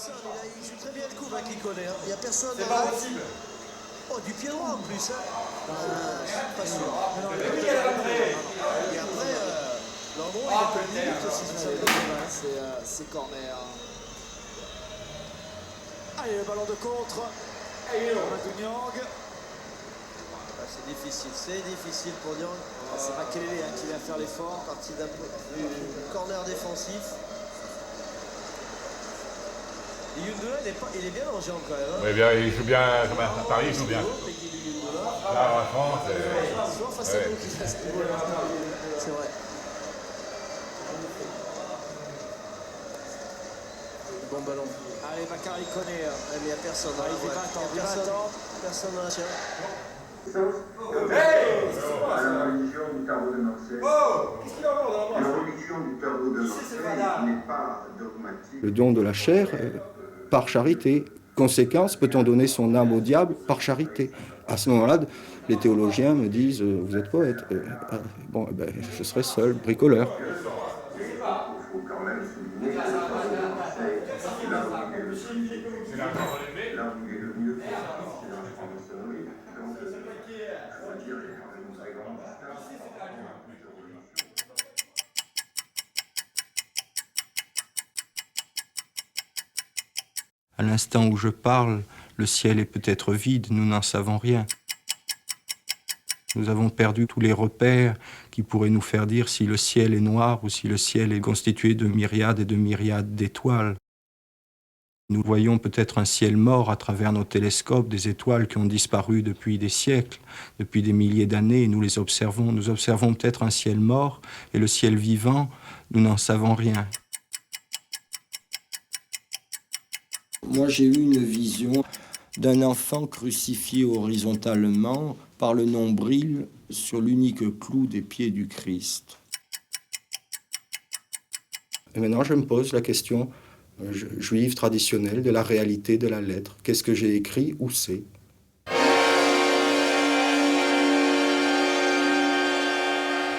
personne, il joue très bien le coup, qui connaît. Il n'y a personne. C'est pas possible. Oh, du pied droit en plus. Je suis pas sûr. Et après, l'endroit, il est pas limite aussi. C'est corner. Allez, le ballon de contre. Mamadou Niang. C'est difficile pour Niang. C'est Makelele qui vient faire l'effort. Partie du corner défensif. Et Yundola, il est bien en jambes quand même. Oui, bien, il joue bien. À Paris, il joue bien. Là, franchement, c'est. Souvent face à nous qui fait ce niveau-là. C'est vrai. Bon ballon. Allez, Bakary Koné. Mais il n'y a personne. Il fait 20 ans. Personne dans la chaîne. À la religion du tarot de Marseille. La religion du tarot de Marseille n'est pas dogmatique. Le don de la chair par charité. Conséquence, peut-on donner son âme au diable par charité? À ce moment-là, les théologiens me disent vous êtes poète. Je serai seul, bricoleur. Il faut quand même souligner que le tarot de Marseille, là où il est le mieux, c'est dans la franc-maçonnerie. Donc, je veux dire, il y a quand même une très grande distance. À l'instant où je parle, le ciel est peut-être vide, nous n'en savons rien. Nous avons perdu tous les repères qui pourraient nous faire dire si le ciel est noir ou si le ciel est constitué de myriades et de myriades d'étoiles. Nous voyons peut-être un ciel mort à travers nos télescopes, des étoiles qui ont disparu depuis des siècles, depuis des milliers d'années, et nous les observons. Nous observons peut-être un ciel mort, et le ciel vivant, nous n'en savons rien. Moi, j'ai eu une vision d'un enfant crucifié horizontalement par le nombril sur l'unique clou des pieds du Christ. Et maintenant, je me pose la question juive traditionnelle de la réalité de la lettre. Qu'est-ce que j'ai écrit? Où c'est?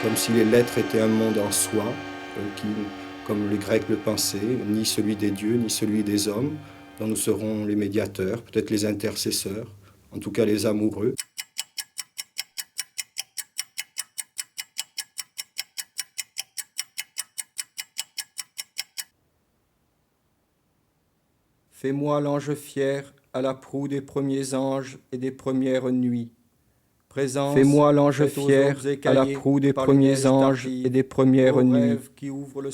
Comme si les lettres étaient un monde en soi, qui, comme les Grecs le pensaient, ni celui des dieux, ni celui des hommes, dont nous serons les médiateurs, peut-être les intercesseurs, en tout cas les amoureux. Fais-moi l'ange fier à la proue des premiers anges et des premières nuits. Présence, fais-moi l'ange fier à la proue des premiers anges et des premières nuits.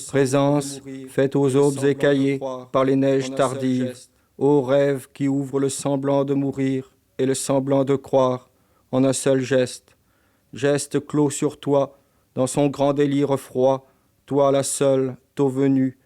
Présence, faite aux aubes écaillées par les neiges tardives. Ô rêve qui ouvre le semblant de mourir et le semblant de croire en un seul geste. Geste clos sur toi, dans son grand délire froid, toi la seule, tôt venue.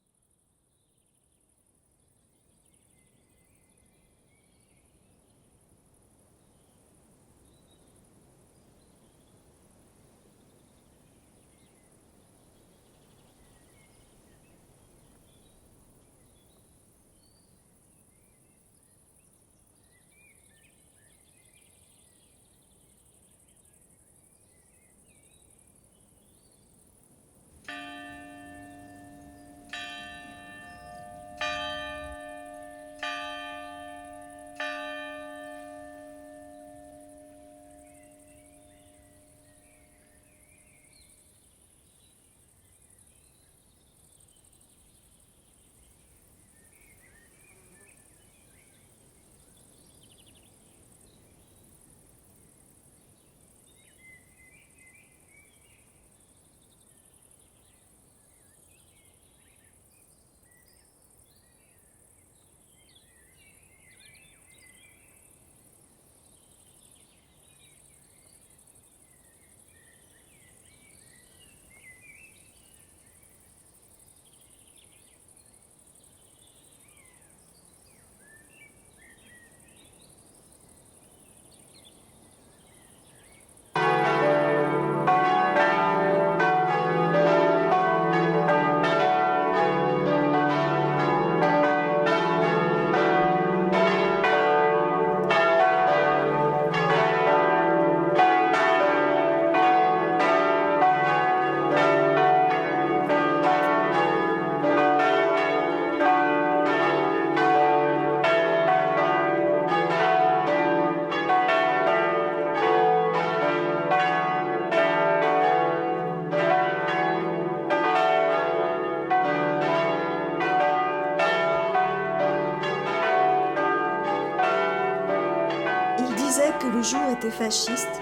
disait que le jour était fasciste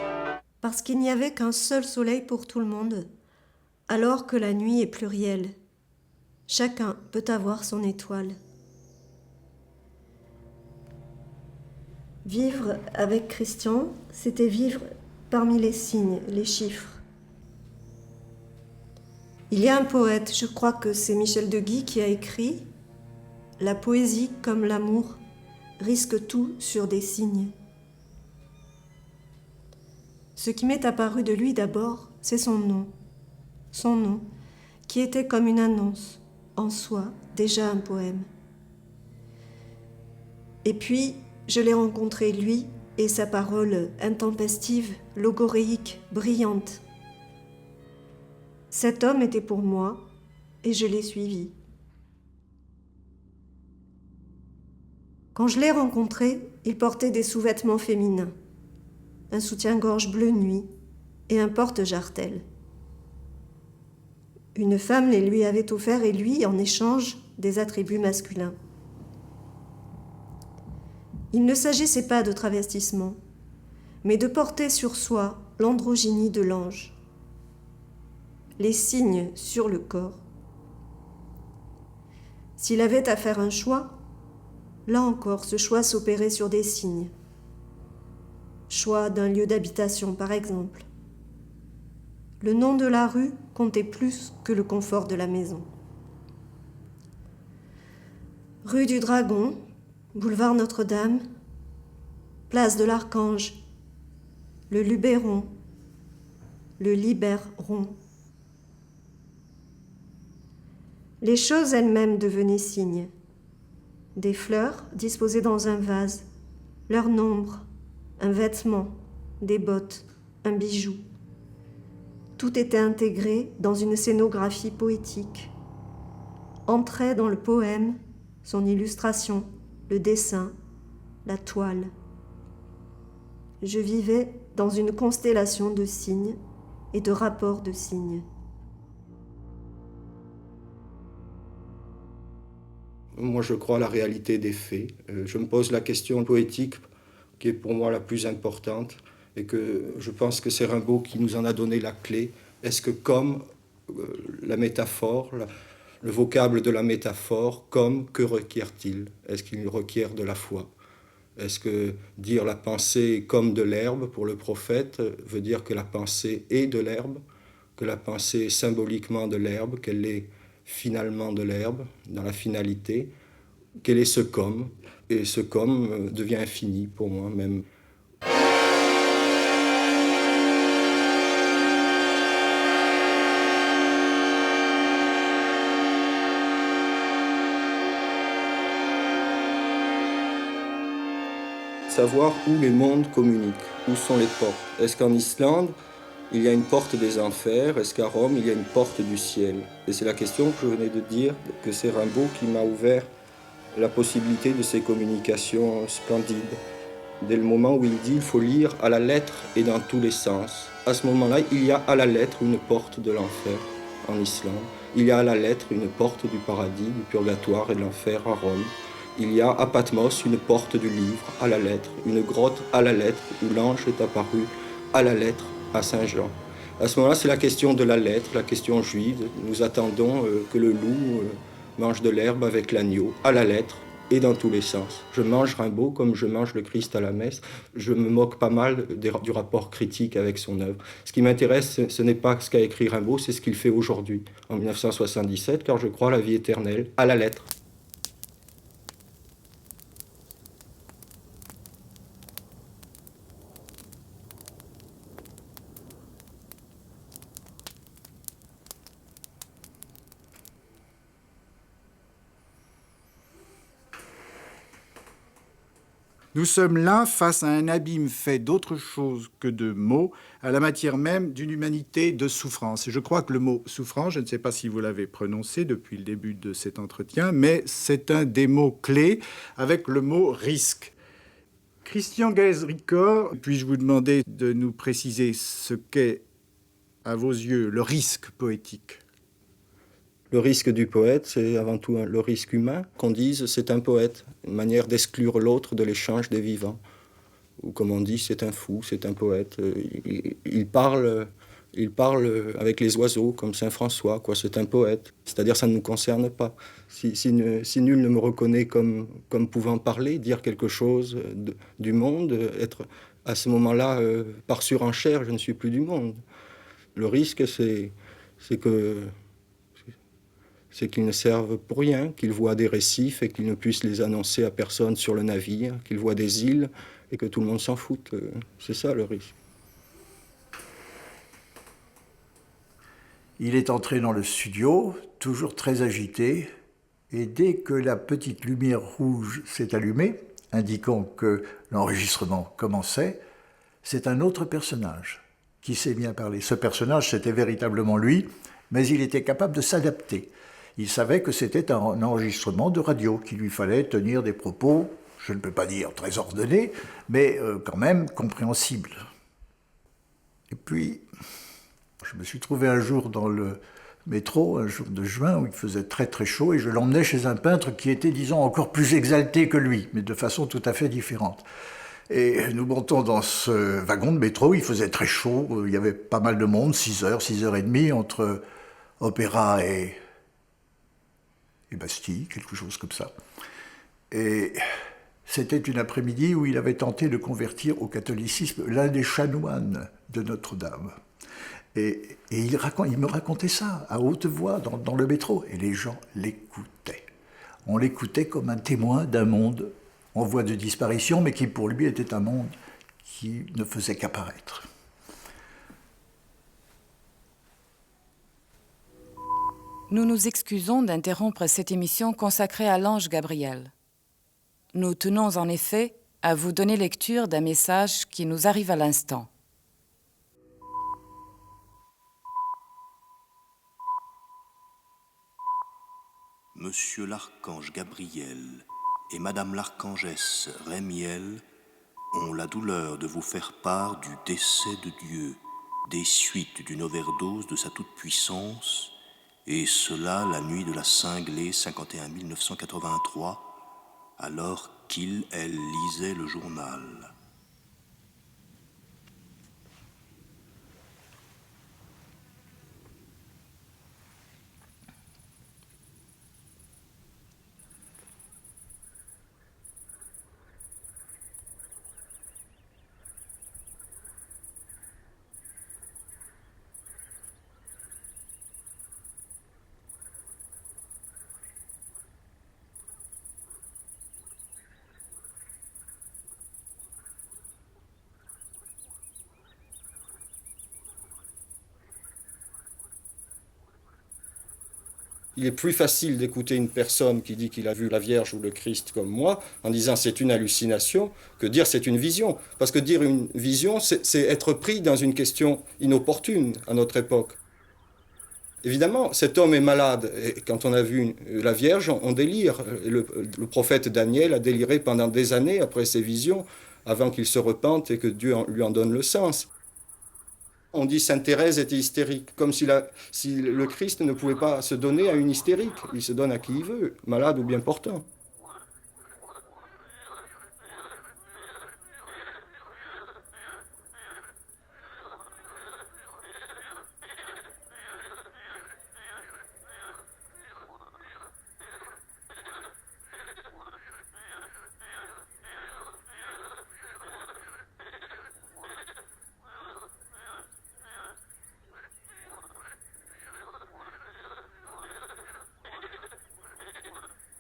parce qu'il n'y avait qu'un seul soleil pour tout le monde, alors que la nuit est plurielle. Chacun peut avoir son étoile. Vivre avec Christian, c'était vivre parmi les signes, les chiffres. Il y a un poète, je crois que c'est Michel de Guy qui a écrit « La poésie, comme l'amour, risque tout sur des signes ». Ce qui m'est apparu de lui d'abord, c'est son nom, qui était comme une annonce, en soi, déjà un poème. Et puis, je l'ai rencontré, lui, et sa parole intempestive, logoréique, brillante. Cet homme était pour moi, et je l'ai suivi. Quand je l'ai rencontré, il portait des sous-vêtements féminins, un soutien-gorge bleu nuit et un porte-jartel. Une femme les lui avait offerts et lui, en échange, des attributs masculins. Il ne s'agissait pas de travestissement, mais de porter sur soi l'androgynie de l'ange, les signes sur le corps. S'il avait à faire un choix, là encore, ce choix s'opérait sur des signes. Choix d'un lieu d'habitation, par exemple. Le nom de la rue comptait plus que le confort de la maison. Rue du Dragon, boulevard Notre-Dame, place de l'Archange, le Luberon, le Libéron. Les choses elles-mêmes devenaient signes. Des fleurs disposées dans un vase, leur nombre, un vêtement, des bottes, un bijou. Tout était intégré dans une scénographie poétique. Entrait dans le poème son illustration, le dessin, la toile. Je vivais dans une constellation de signes et de rapports de signes. Moi, je crois à la réalité des faits. Je me pose la question poétique qui est pour moi la plus importante et que je pense que c'est Rimbaud qui nous en a donné la clé. Est-ce que comme la métaphore, le vocable de la métaphore, comme, que requiert-il? Est-ce qu'il requiert de la foi? Est-ce que dire la pensée comme de l'herbe pour le prophète veut dire que la pensée est de l'herbe, que la pensée est symboliquement de l'herbe, qu'elle est finalement de l'herbe, dans la finalité? Quel est ce comme? Et ce comme devient infini pour moi même. Savoir où les mondes communiquent, où sont les portes. Est-ce qu'en Islande, il y a une porte des enfers? Est-ce qu'à Rome, il y a une porte du ciel? Et c'est la question que je venais de dire, que c'est Rimbaud qui m'a ouvert la possibilité de ces communications splendides. Dès le moment où il dit il faut lire à la lettre et dans tous les sens. À ce moment-là, il y a à la lettre une porte de l'enfer en Islande. Il y a à la lettre une porte du paradis, du purgatoire et de l'enfer à Rome. Il y a à Patmos une porte du livre à la lettre, une grotte à la lettre où l'ange est apparu à la lettre à Saint-Jean. À ce moment-là, c'est la question de la lettre, la question juive. Nous attendons que le loup mange de l'herbe avec l'agneau, à la lettre et dans tous les sens. Je mange Rimbaud comme je mange le Christ à la messe. Je me moque pas mal du rapport critique avec son œuvre. Ce qui m'intéresse, ce n'est pas ce qu'a écrit Rimbaud, c'est ce qu'il fait aujourd'hui, en 1977, car je crois à la vie éternelle, à la lettre. Nous sommes là face à un abîme fait d'autre chose que de mots, à la matière même d'une humanité de souffrance. Et je crois que le mot souffrance, je ne sais pas si vous l'avez prononcé depuis le début de cet entretien, mais c'est un des mots clés avec le mot risque. Christian Gaez-Ricord, puis-je vous demander de nous préciser ce qu'est, à vos yeux, le risque poétique? Le risque du poète, c'est avant tout le risque humain. Qu'on dise c'est un poète, une manière d'exclure l'autre de l'échange des vivants. ou comme on dit, c'est un fou, c'est un poète. Il parle avec les oiseaux, comme Saint François, quoi. C'est un poète. C'est-à-dire, ça ne nous concerne pas. Si nul ne me reconnaît comme pouvant parler, dire quelque chose du monde, être à ce moment-là, par surenchère, je ne suis plus du monde. Le risque, c'est qu'ils ne servent pour rien, qu'ils voient des récifs et qu'ils ne puissent les annoncer à personne sur le navire, qu'ils voient des îles et que tout le monde s'en foute. C'est ça le risque. Il est entré dans le studio, toujours très agité, et dès que la petite lumière rouge s'est allumée, indiquant que l'enregistrement commençait, c'est un autre personnage qui s'est mis à parler. Ce personnage, c'était véritablement lui, mais il était capable de s'adapter. Il savait que c'était un enregistrement de radio, qu'il lui fallait tenir des propos, je ne peux pas dire très ordonnés, mais quand même compréhensibles. Et puis, je me suis trouvé un jour dans le métro, un jour de juin, où il faisait très très chaud, et je l'emmenais chez un peintre qui était, disons, encore plus exalté que lui, mais de façon tout à fait différente. Et nous montons dans ce wagon de métro, il faisait très chaud, il y avait pas mal de monde, 6h30, entre Opéra et Bastille, quelque chose comme ça. Et c'était une après-midi où il avait tenté de convertir au catholicisme l'un des chanoines de Notre-Dame. Et il me racontait ça à haute voix dans le métro, et les gens l'écoutaient. On l'écoutait comme un témoin d'un monde en voie de disparition, mais qui pour lui était un monde qui ne faisait qu'apparaître. Nous nous excusons d'interrompre cette émission consacrée à l'ange Gabriel. Nous tenons en effet à vous donner lecture d'un message qui nous arrive à l'instant. Monsieur l'archange Gabriel et Madame l'archangesse Rémiel ont la douleur de vous faire part du décès de Dieu, des suites d'une overdose de sa toute-puissance, et cela la nuit de la cinglée 51 983, alors qu'il, elle, lisait le journal. Il est plus facile d'écouter une personne qui dit qu'il a vu la Vierge ou le Christ comme moi, en disant c'est une hallucination, que dire c'est une vision. Parce que dire une vision, c'est être pris dans une question inopportune à notre époque. Évidemment, cet homme est malade. Et quand on a vu la Vierge, on délire. Le prophète Daniel a déliré pendant des années après ses visions, avant qu'il se repente et que Dieu lui en donne le sens. On dit Sainte Thérèse était hystérique, comme si le Christ ne pouvait pas se donner à une hystérique. Il se donne à qui il veut, malade ou bien portant.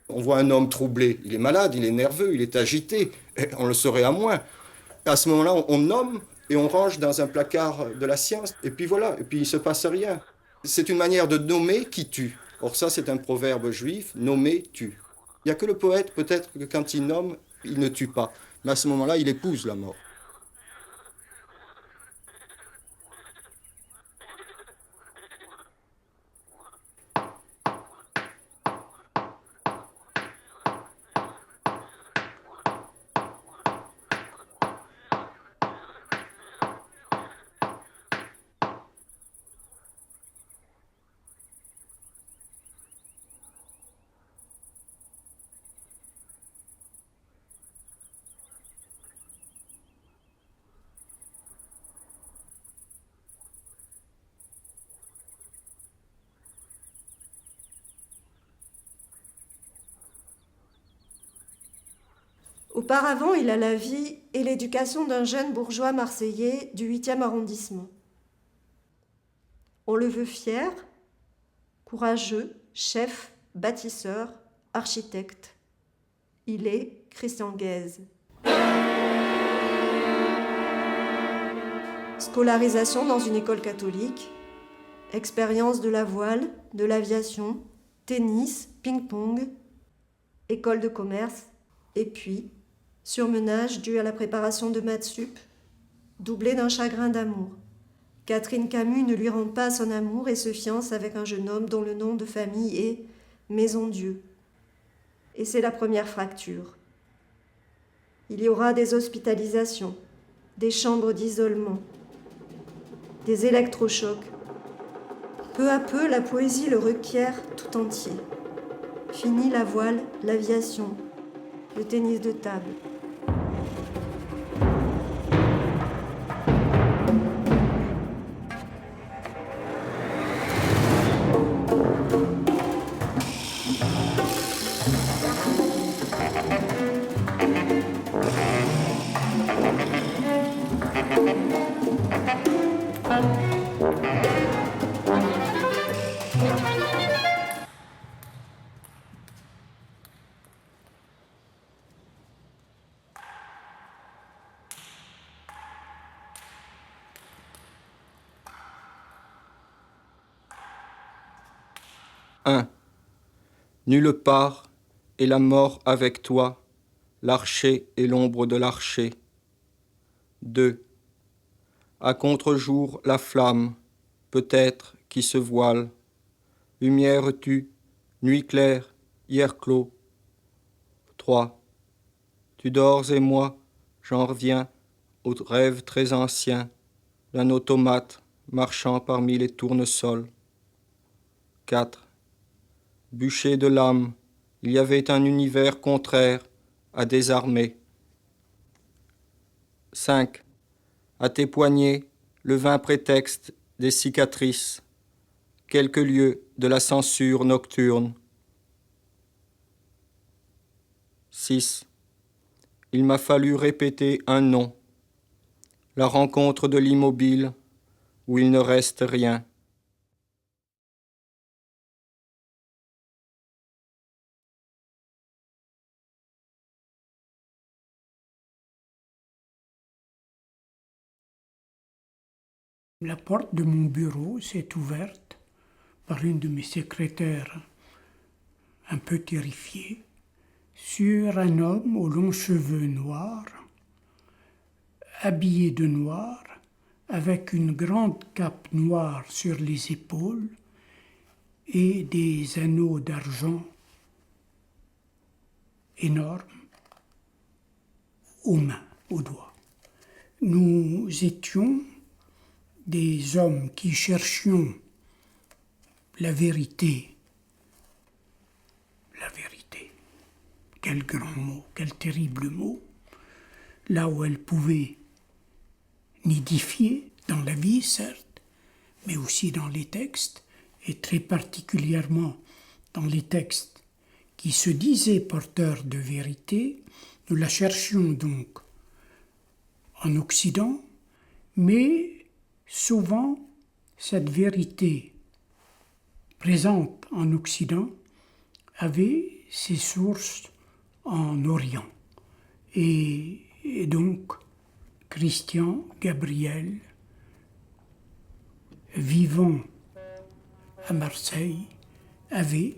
On voit un homme troublé, il est malade, il est nerveux, il est agité, on le saurait à moins. À ce moment-là, on nomme et on range dans un placard de la science, et puis voilà, et puis il ne se passe rien. C'est une manière de nommer qui tue. Or ça, c'est un proverbe juif, nommer tue. Il n'y a que le poète, peut-être que quand il nomme, il ne tue pas. Mais à ce moment-là, il épouse la mort. Auparavant, il a la vie et l'éducation d'un jeune bourgeois marseillais du 8e arrondissement. On le veut fier, courageux, chef, bâtisseur, architecte. Il est Christian Guèze. Scolarisation dans une école catholique, expérience de la voile, de l'aviation, tennis, ping-pong, école de commerce, et puis surmenage dû à la préparation de maths sup, doublé d'un chagrin d'amour. Catherine Camus ne lui rend pas son amour et se fiance avec un jeune homme dont le nom de famille est Maison-Dieu. Et c'est la première fracture. Il y aura des hospitalisations, des chambres d'isolement, des électrochocs. Peu à peu, la poésie le requiert tout entier. Fini la voile, l'aviation, le tennis de table. Nulle part, et la mort avec toi, l'archer et l'ombre de l'archer. 2. À contre-jour, la flamme, peut-être, qui se voile. Lumière tu, nuit claire, hier clos. 3. Tu dors et moi, j'en reviens au rêve très ancien d'un automate marchant parmi les tournesols. 4. Bûcher de l'âme, il y avait un univers contraire à désarmer. 5. À tes poignets, le vain prétexte des cicatrices, quelques lieux de la censure nocturne. 6. Il m'a fallu répéter un nom, la rencontre de l'immobile où il ne reste rien. La porte de mon bureau s'est ouverte par une de mes secrétaires, un peu terrifiée, sur un homme aux longs cheveux noirs, habillé de noir, avec une grande cape noire sur les épaules et des anneaux d'argent énormes aux mains, aux doigts. Nous étions des hommes qui cherchions la vérité. La vérité. Quel grand mot, quel terrible mot. Là où elle pouvait nidifier dans la vie, certes, mais aussi dans les textes, et très particulièrement dans les textes qui se disaient porteurs de vérité. Nous la cherchions donc en Occident, mais souvent, cette vérité présente en Occident avait ses sources en Orient. Et donc, Christian Gabriel, vivant à Marseille, avait,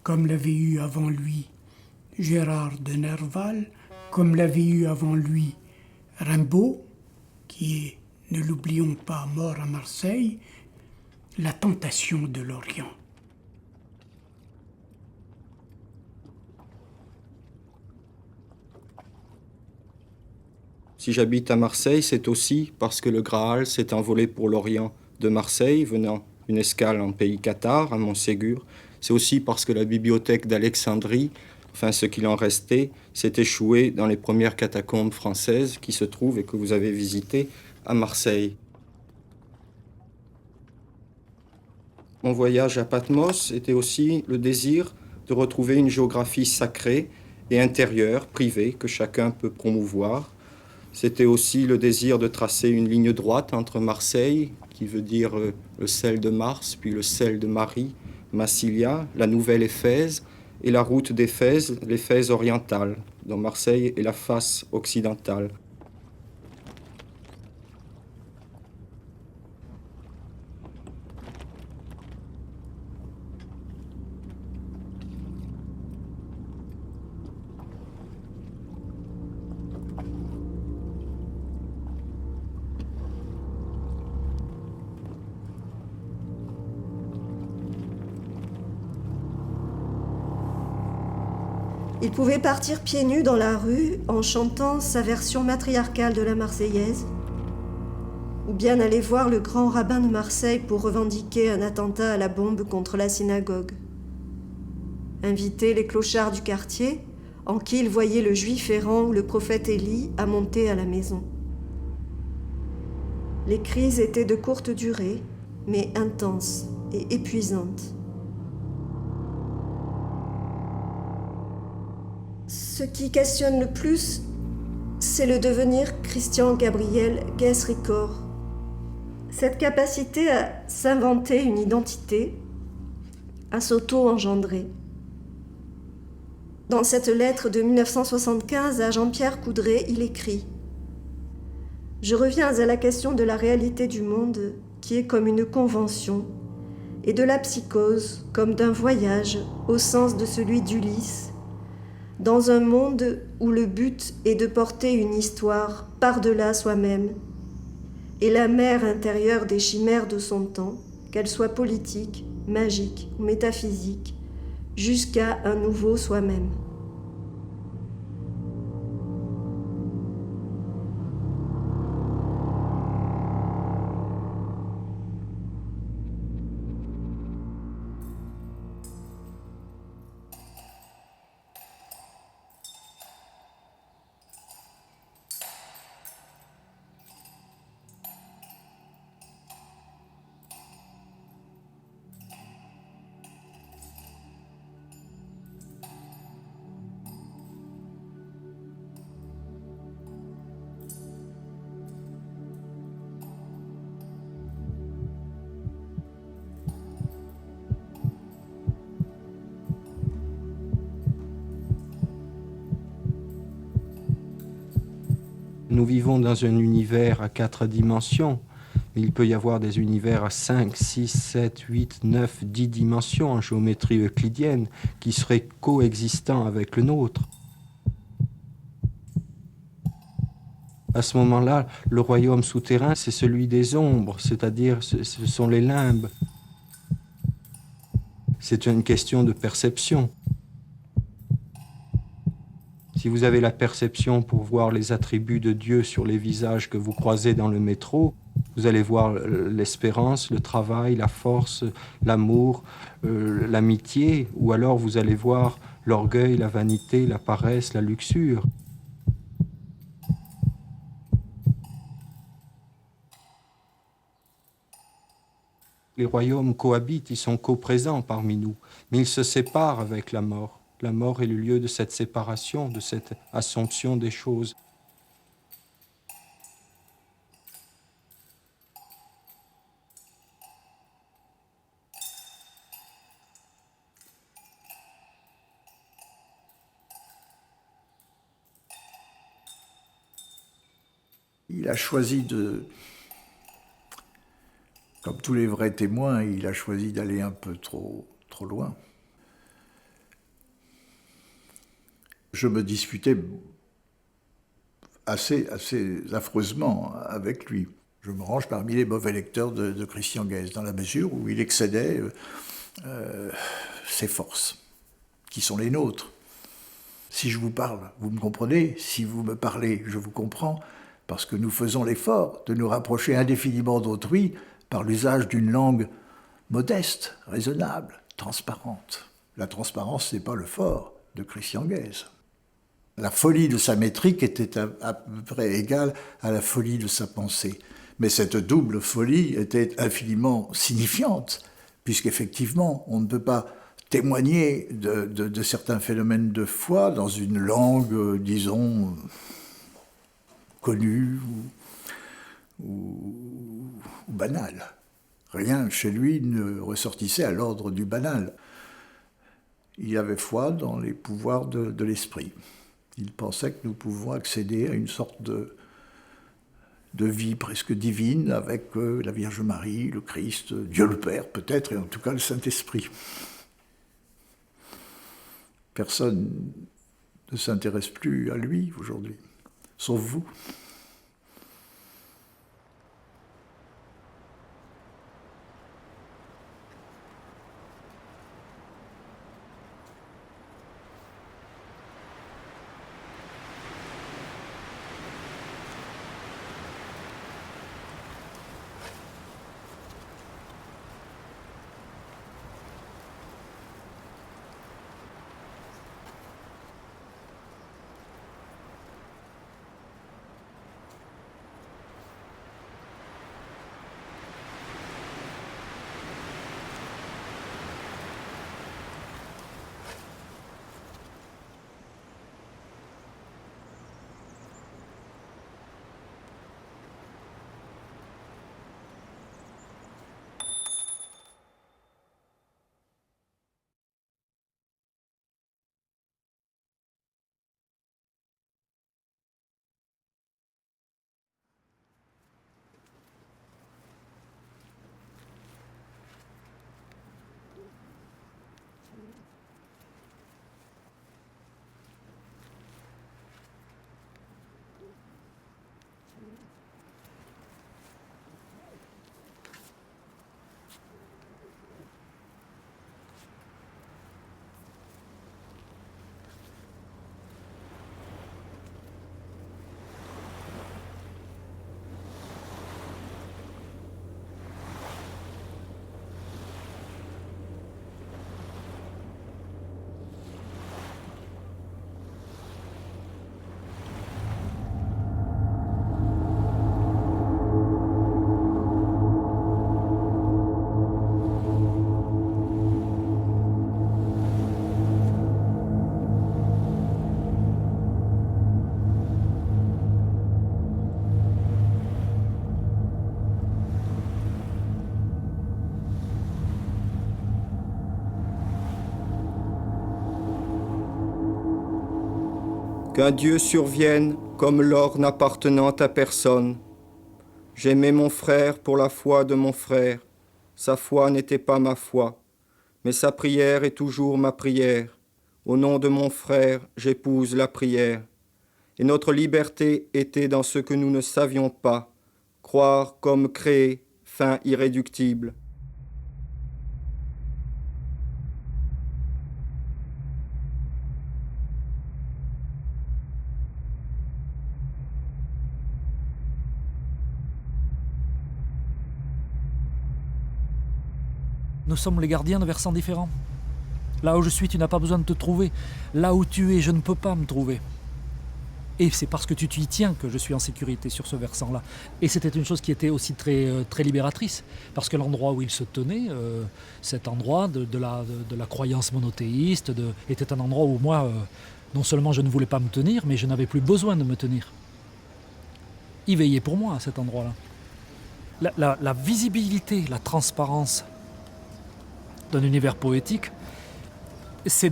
comme l'avait eu avant lui Gérard de Nerval, comme l'avait eu avant lui Rimbaud, qui est, ne l'oublions pas, mort à Marseille, la tentation de l'Orient. Si j'habite à Marseille, c'est aussi parce que le Graal s'est envolé pour l'Orient de Marseille, venant une escale en pays cathare, à Montségur. C'est aussi parce que la bibliothèque d'Alexandrie, enfin ce qu'il en restait, s'est échouée dans les premières catacombes françaises qui se trouvent et que vous avez visitées à Marseille. Mon voyage à Patmos était aussi le désir de retrouver une géographie sacrée et intérieure, privée, que chacun peut promouvoir. C'était aussi le désir de tracer une ligne droite entre Marseille, qui veut dire le sel de Mars, puis le sel de Marie, Massilia, la nouvelle Éphèse, et la route d'Éphèse, l'Éphèse orientale, dont Marseille est la face occidentale. Il pouvait partir pieds nus dans la rue en chantant sa version matriarcale de la Marseillaise, ou bien aller voir le grand rabbin de Marseille pour revendiquer un attentat à la bombe contre la synagogue. Inviter les clochards du quartier, en qui il voyait le juif errant ou le prophète Élie à monter à la maison. Les crises étaient de courte durée, mais intenses et épuisantes. Ce qui questionne le plus, c'est le devenir Christian Gabriel Guès-Ricord. Cette capacité à s'inventer une identité, à s'auto-engendrer. Dans cette lettre de 1975 à Jean-Pierre Coudray, il écrit « Je reviens à la question de la réalité du monde qui est comme une convention et de la psychose comme d'un voyage au sens de celui d'Ulysse, dans un monde où le but est de porter une histoire par-delà soi-même, et la mer intérieure des chimères de son temps, qu'elles soient politiques, magiques ou métaphysiques, jusqu'à un nouveau soi-même. » Nous vivons dans un univers à 4 dimensions. Il peut y avoir des univers à 5, 6, 7, 8, 9, 10 dimensions en géométrie euclidienne qui seraient coexistants avec le nôtre. À ce moment-là, le royaume souterrain, c'est celui des ombres, c'est-à-dire ce sont les limbes. C'est une question de perception. Si vous avez la perception pour voir les attributs de Dieu sur les visages que vous croisez dans le métro, vous allez voir l'espérance, le travail, la force, l'amour, l'amitié, ou alors vous allez voir l'orgueil, la vanité, la paresse, la luxure. Les royaumes cohabitent, ils sont coprésents parmi nous, mais ils se séparent avec la mort. La mort est le lieu de cette séparation, de cette assomption des choses. Il a choisi de, comme tous les vrais témoins, il a choisi d'aller un peu trop loin. Je me disputais assez affreusement avec lui. Je me range parmi les mauvais lecteurs de Christian Guès, dans la mesure où il excédait ses forces, qui sont les nôtres. Si je vous parle, vous me comprenez. Si vous me parlez, je vous comprends, parce que nous faisons l'effort de nous rapprocher indéfiniment d'autrui par l'usage d'une langue modeste, raisonnable, transparente. La transparence, ce n'est pas le fort de Christian Guès. La folie de sa métrique était à peu près égale à la folie de sa pensée. Mais cette double folie était infiniment signifiante, puisqu'effectivement, on ne peut pas témoigner de certains phénomènes de foi dans une langue, disons, connue ou banale. Rien chez lui ne ressortissait à l'ordre du banal. Il avait foi dans les pouvoirs de l'esprit. Il pensait que nous pouvons accéder à une sorte de vie presque divine avec la Vierge Marie, le Christ, Dieu le Père peut-être, et en tout cas le Saint-Esprit. Personne ne s'intéresse plus à lui aujourd'hui, sauf vous. Qu'un Dieu survienne comme l'or n'appartenant à personne. J'aimais mon frère pour la foi de mon frère. Sa foi n'était pas ma foi, mais sa prière est toujours ma prière. Au nom de mon frère, j'épouse la prière. Et notre liberté était dans ce que nous ne savions pas, croire comme créer, fin irréductible. Nous sommes les gardiens de versants différents. Là où je suis, tu n'as pas besoin de te trouver. Là où tu es, je ne peux pas me trouver. Et c'est parce que tu y tiens que je suis en sécurité sur ce versant-là. Et c'était une chose qui était aussi très libératrice. Parce que l'endroit où il se tenait, cet endroit de la croyance monothéiste, était un endroit où moi, non seulement je ne voulais pas me tenir, mais je n'avais plus besoin de me tenir. Il veillait pour moi à cet endroit-là. La visibilité, la transparence d'un univers poétique, c'est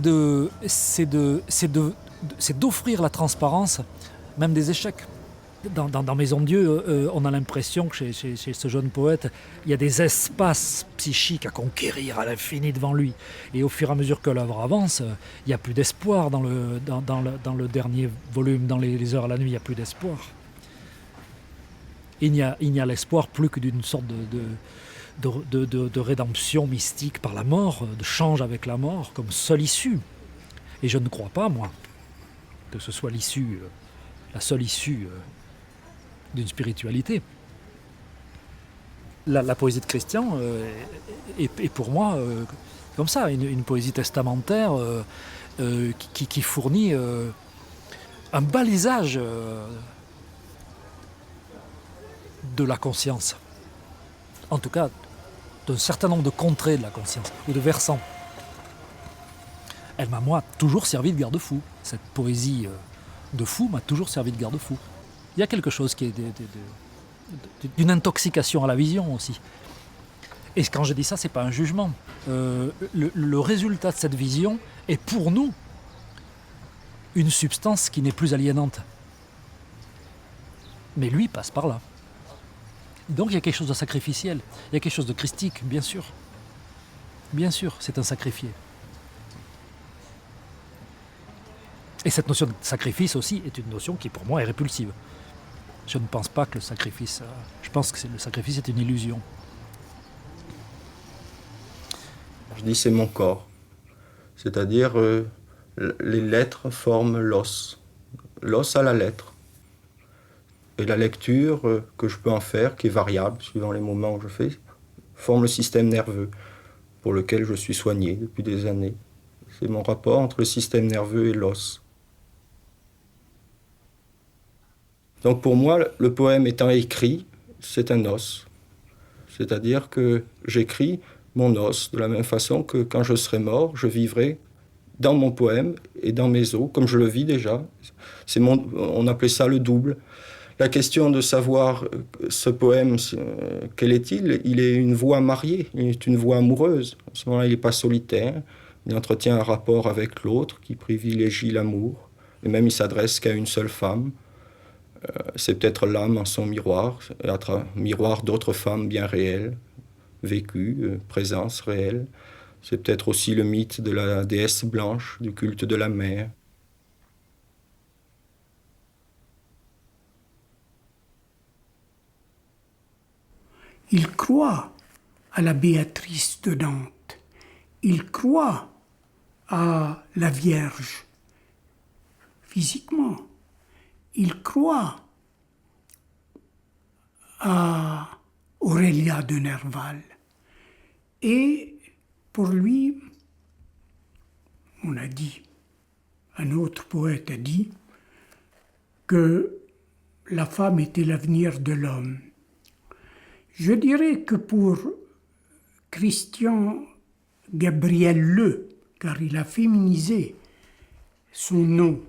d'offrir la transparence, même des échecs. Dans Maison de Dieu, on a l'impression que chez ce jeune poète, il y a des espaces psychiques à conquérir à l'infini devant lui. Et au fur et à mesure que l'œuvre avance, il n'y a plus d'espoir dans le dernier volume, dans les heures à la nuit, il n'y a plus d'espoir. Il n'y a l'espoir plus que d'une sorte de rédemption mystique par la mort, de change avec la mort comme seule issue. Et je ne crois pas, moi, que ce soit l'issue, la seule issue d'une spiritualité. La poésie de Christian est pour moi comme ça, une poésie testamentaire qui fournit un balisage de la conscience. En tout cas, d'un certain nombre de contrées de la conscience, ou de versants. elle m'a, moi, toujours servi de garde-fou. Cette poésie de fou m'a toujours servi de garde-fou. Il y a quelque chose qui est d'une intoxication à la vision aussi. Et quand je dis ça, c'est pas un jugement. Le résultat de cette vision est pour nous une substance qui n'est plus aliénante. Mais lui passe par là. Donc il y a quelque chose de sacrificiel, il y a quelque chose de christique, bien sûr. Bien sûr, c'est un sacrifié. Et cette notion de sacrifice aussi est une notion qui pour moi est répulsive. Je ne pense pas que le sacrifice... je pense que le sacrifice est une illusion. Je dis c'est mon corps. C'est-à-dire les lettres forment l'os. L'os à la lettre. Et la lecture que je peux en faire, qui est variable suivant les moments où je fais, forme le système nerveux pour lequel je suis soigné depuis des années. C'est mon rapport entre le système nerveux et l'os. Donc pour moi, le poème étant écrit, c'est un os. C'est-à-dire que j'écris mon os de la même façon que quand je serai mort, je vivrai dans mon poème et dans mes os, comme je le vis déjà. On appelait ça le double. La question de savoir ce poème, quel est-il? Il est une voix mariée, il est une voix amoureuse. À ce moment-là, il n'est pas solitaire. Il entretient un rapport avec l'autre qui privilégie l'amour. Et même, il s'adresse qu'à une seule femme. C'est peut-être l'âme en son miroir, miroir d'autres femmes bien réelles, vécues, présence réelle. C'est peut-être aussi le mythe de la déesse blanche, du culte de la mer. Il croit à la Béatrice de Dante. Il croit à la Vierge physiquement. Il croit à Aurélia de Nerval. Et pour lui, on a dit, un autre poète a dit, que la femme était l'avenir de l'homme. Je dirais que pour Christian Gabriel Le, car il a féminisé son nom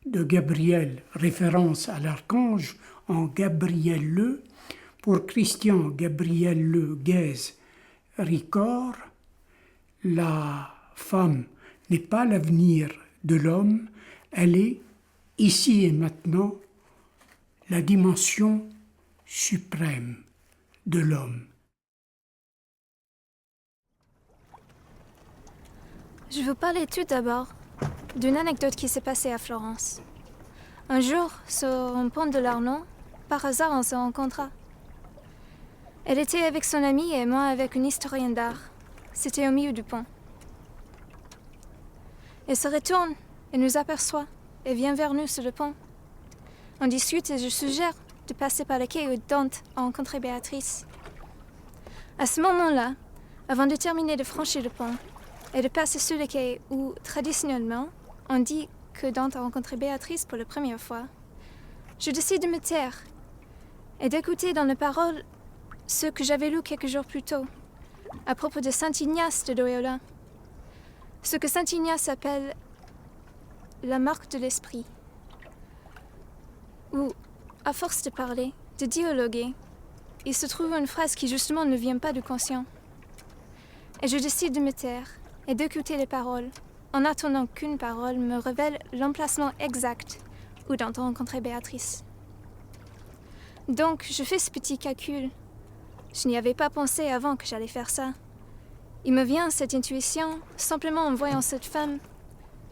de Gabriel, référence à l'archange, en Gabriel Le, pour Christian Gabriel Le Guèze Ricord, la femme n'est pas l'avenir de l'homme, elle est, ici et maintenant, la dimension suprême de l'homme. Je vous parlais tout d'abord d'une anecdote qui s'est passée à Florence. Un jour, sur un pont de l'Arnon, par hasard, on se rencontra. Elle était avec son amie et moi avec une historienne d'art. C'était au milieu du pont. Elle se retourne et nous aperçoit et vient vers nous sur le pont. On discute et je suggère de passer par le quai où Dante a rencontré Béatrice. À ce moment-là, avant de terminer de franchir le pont et de passer sur le quai où, traditionnellement, on dit que Dante a rencontré Béatrice pour la première fois, je décide de me taire et d'écouter dans les paroles ce que j'avais lu quelques jours plus tôt, à propos de Saint Ignace de Loyola, ce que Saint Ignace appelle la marque de l'esprit, où, à force de parler, de dialoguer, il se trouve une phrase qui justement ne vient pas du conscient. Et je décide de me taire et d'écouter les paroles, en attendant qu'une parole me révèle l'emplacement exact où Dante a rencontré Béatrice. Donc, je fais ce petit calcul. Je n'y avais pas pensé avant que j'allais faire ça. Il me vient cette intuition simplement en voyant cette femme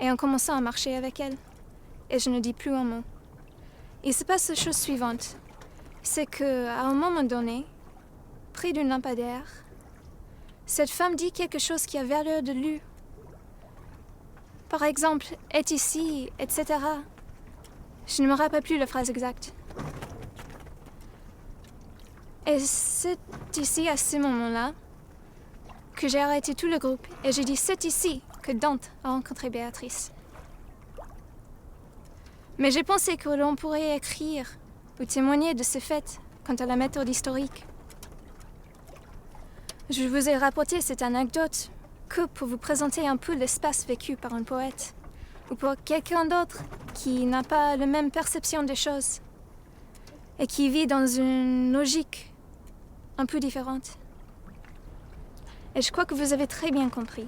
et en commençant à marcher avec elle. Et je ne dis plus un mot. Il se passe la chose suivante. C'est qu'à un moment donné, près d'une lampadaire, cette femme dit quelque chose qui a valeur de lu. Par exemple, « est ici », etc. Je ne me rappelle plus la phrase exacte. Et c'est ici, à ce moment-là, que j'ai arrêté tout le groupe et j'ai dit « c'est ici que Dante a rencontré Béatrice ». Mais j'ai pensé que l'on pourrait écrire ou témoigner de ces faits quant à la méthode historique. Je vous ai rapporté cette anecdote que pour vous présenter un peu l'espace vécu par un poète, ou pour quelqu'un d'autre qui n'a pas la même perception des choses et qui vit dans une logique un peu différente. Et je crois que vous avez très bien compris.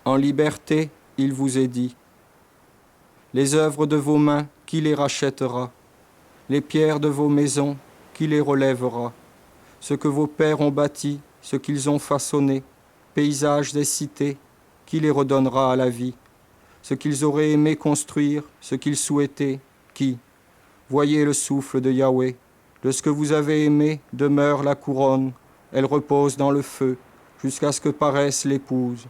En liberté, il vous est dit. Les œuvres de vos mains, qui les rachètera? Les pierres de vos maisons, qui les relèvera? Ce que vos pères ont bâti, ce qu'ils ont façonné, paysages des cités, qui les redonnera à la vie? Ce qu'ils auraient aimé construire, ce qu'ils souhaitaient, qui? Voyez le souffle de Yahweh. De ce que vous avez aimé demeure la couronne, elle repose dans le feu, jusqu'à ce que paraisse l'épouse.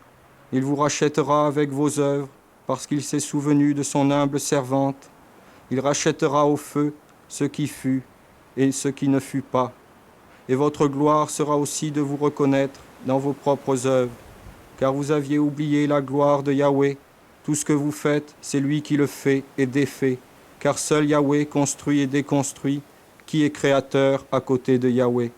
Il vous rachètera avec vos œuvres, parce qu'il s'est souvenu de son humble servante. Il rachètera au feu ce qui fut et ce qui ne fut pas. Et votre gloire sera aussi de vous reconnaître dans vos propres œuvres, car vous aviez oublié la gloire de Yahweh. Tout ce que vous faites, c'est lui qui le fait et défait, car seul Yahweh construit et déconstruit, qui est créateur à côté de Yahweh.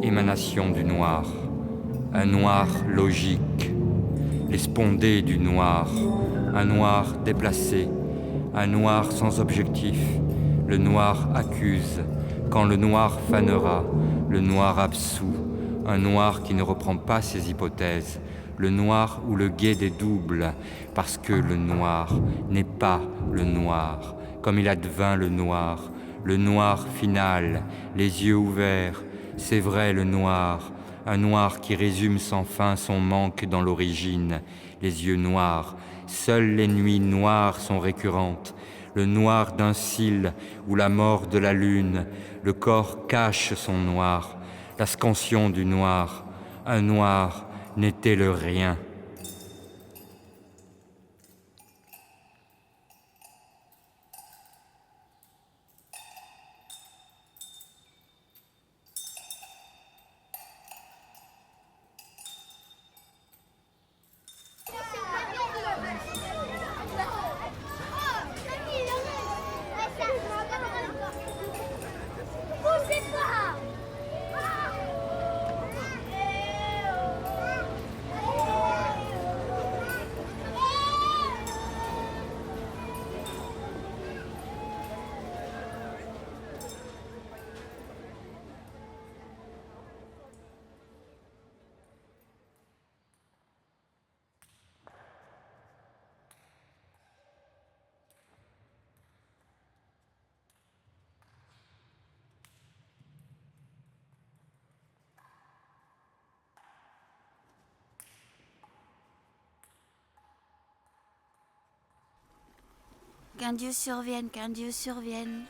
Émanation du noir, un noir logique, les spondées du noir, un noir déplacé, un noir sans objectif, le noir accuse, quand le noir fanera, le noir absout, un noir qui ne reprend pas ses hypothèses, le noir ou le guet des doubles, parce que le noir n'est pas le noir, comme il advint le noir final, les yeux ouverts, c'est vrai le noir, un noir qui résume sans fin son manque dans l'origine, les yeux noirs, seules les nuits noires sont récurrentes, le noir d'un cil ou la mort de la lune, le corps cache son noir, la scansion du noir, un noir n'était le rien. Qu'un Dieu survienne, qu'un Dieu survienne,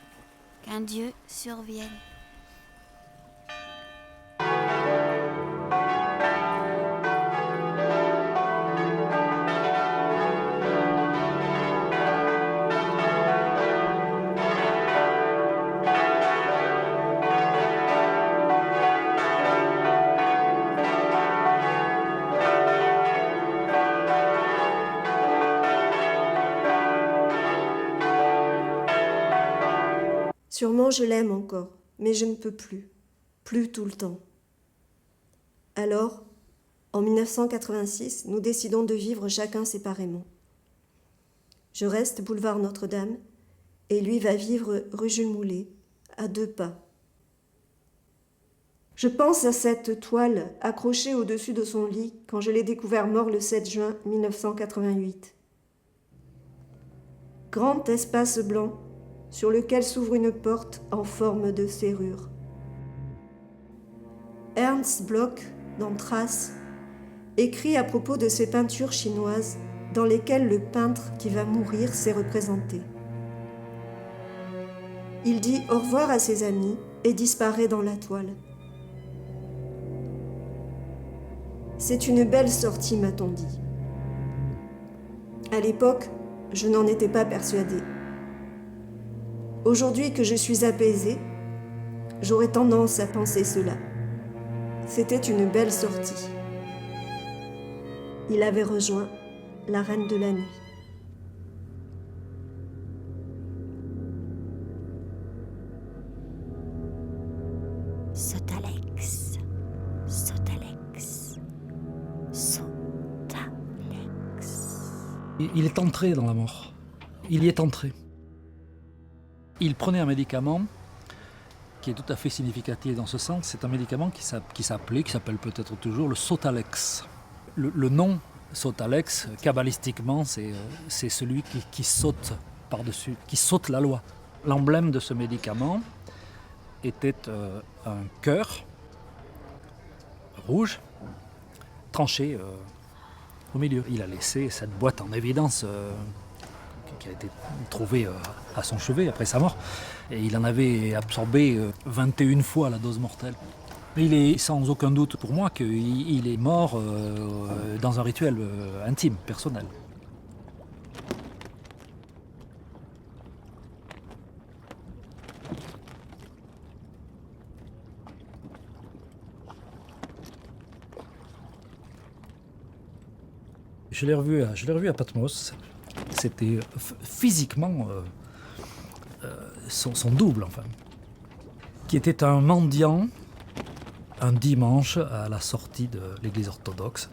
qu'un Dieu survienne. Sûrement je l'aime encore, mais je ne peux plus tout le temps. Alors, en 1986, nous décidons de vivre chacun séparément. Je reste boulevard Notre-Dame et lui va vivre rue Jules Moulet, à 2 pas. Je pense à cette toile accrochée au-dessus de son lit quand je l'ai découvert mort le 7 juin 1988. Grand espace blanc sur lequel s'ouvre une porte en forme de serrure. Ernst Bloch, dans Traces, écrit à propos de ces peintures chinoises dans lesquelles le peintre qui va mourir s'est représenté. Il dit au revoir à ses amis et disparaît dans la toile. C'est une belle sortie, m'a-t-on dit. À l'époque, je n'en étais pas persuadée. Aujourd'hui que je suis apaisée, j'aurais tendance à penser cela. C'était une belle sortie. Il avait rejoint la Reine de la Nuit. Sotalex, Sotalex, Sotalex. Il est entré dans la mort. Il y est entré. Il prenait un médicament qui est tout à fait significatif dans ce sens. C'est un médicament qui s'appelle peut-être toujours le Sotalex. Le nom Sotalex, kabbalistiquement, c'est celui qui saute par-dessus, qui saute la loi. L'emblème de ce médicament était un cœur rouge, tranché au milieu. Il a laissé cette boîte en évidence qui a été trouvé à son chevet après sa mort. Et il en avait absorbé 21 fois la dose mortelle. Il est sans aucun doute pour moi qu'il est mort dans un rituel intime, personnel. Je l'ai revu à Patmos. C'était physiquement son double, enfin, qui était un mendiant un dimanche à la sortie de l'église orthodoxe.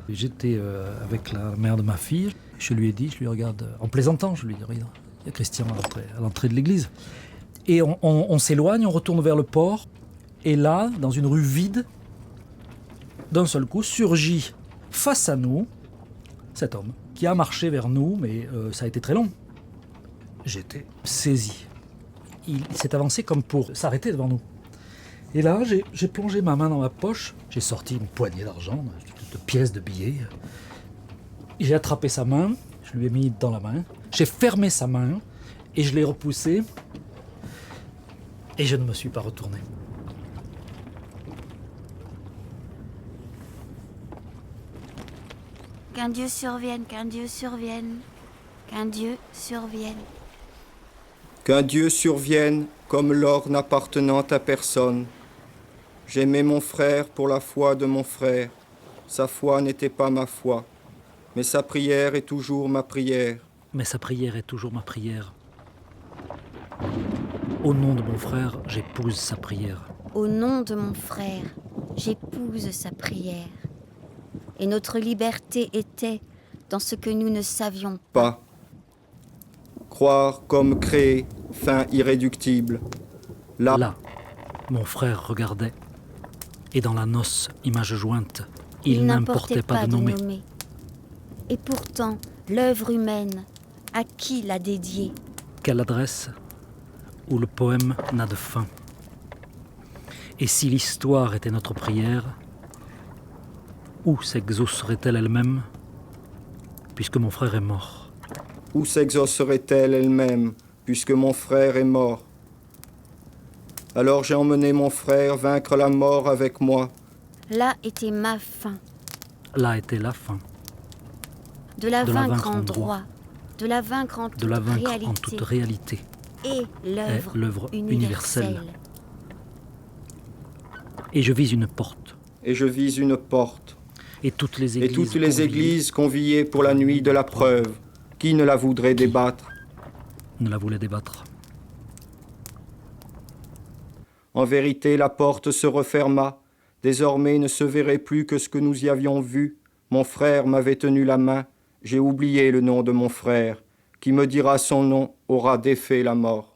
J'étais avec la mère de ma fille. Je lui ai dit, je lui regarde, en plaisantant, je lui dis, regarde, il y a Christian à l'entrée de l'église. Et on s'éloigne, on retourne vers le port. Et là, dans une rue vide, d'un seul coup, surgit face à nous cet homme qui a marché vers nous, mais ça a été très long. J'étais saisi. Il s'est avancé comme pour s'arrêter devant nous. Et là, j'ai plongé ma main dans ma poche, j'ai sorti une poignée d'argent, de pièces, de billets. J'ai attrapé sa main, je lui ai mis dans la main, j'ai fermé sa main et je l'ai repoussé et je ne me suis pas retourné. Qu'un Dieu survienne, qu'un Dieu survienne, qu'un Dieu survienne. Qu'un Dieu survienne comme l'or n'appartenant à personne. J'aimais mon frère pour la foi de mon frère. Sa foi n'était pas ma foi, mais sa prière est toujours ma prière. Mais sa prière est toujours ma prière. Au nom de mon frère, j'épouse sa prière. Au nom de mon frère, j'épouse sa prière. Et notre liberté était dans ce que nous ne savions pas. Croire comme créer, fin irréductible. Là, mon frère regardait. Et dans la noce, image jointe, il n'importait pas de nommer. Et pourtant, l'œuvre humaine, à qui la dédier? Quelle adresse où le poème n'a de fin. Et si l'histoire était notre prière, où s'exaucerait-elle elle-même, puisque mon frère est mort? Où s'exaucerait-elle elle-même, puisque mon frère est mort? Alors j'ai emmené mon frère vaincre la mort avec moi. Là était ma fin. Là était la fin. De la vaincre en droit, de la vaincre en toute réalité. Et l'œuvre universelle. Et je vise une porte. Et je vise une porte. Et toutes les églises conviées pour la nuit de la preuve. Qui ne la voudrait débattre? Ne la voulait débattre. En vérité, la porte se referma. Désormais ne se verrait plus que ce que nous y avions vu. Mon frère m'avait tenu la main. J'ai oublié le nom de mon frère. Qui me dira son nom aura défait la mort.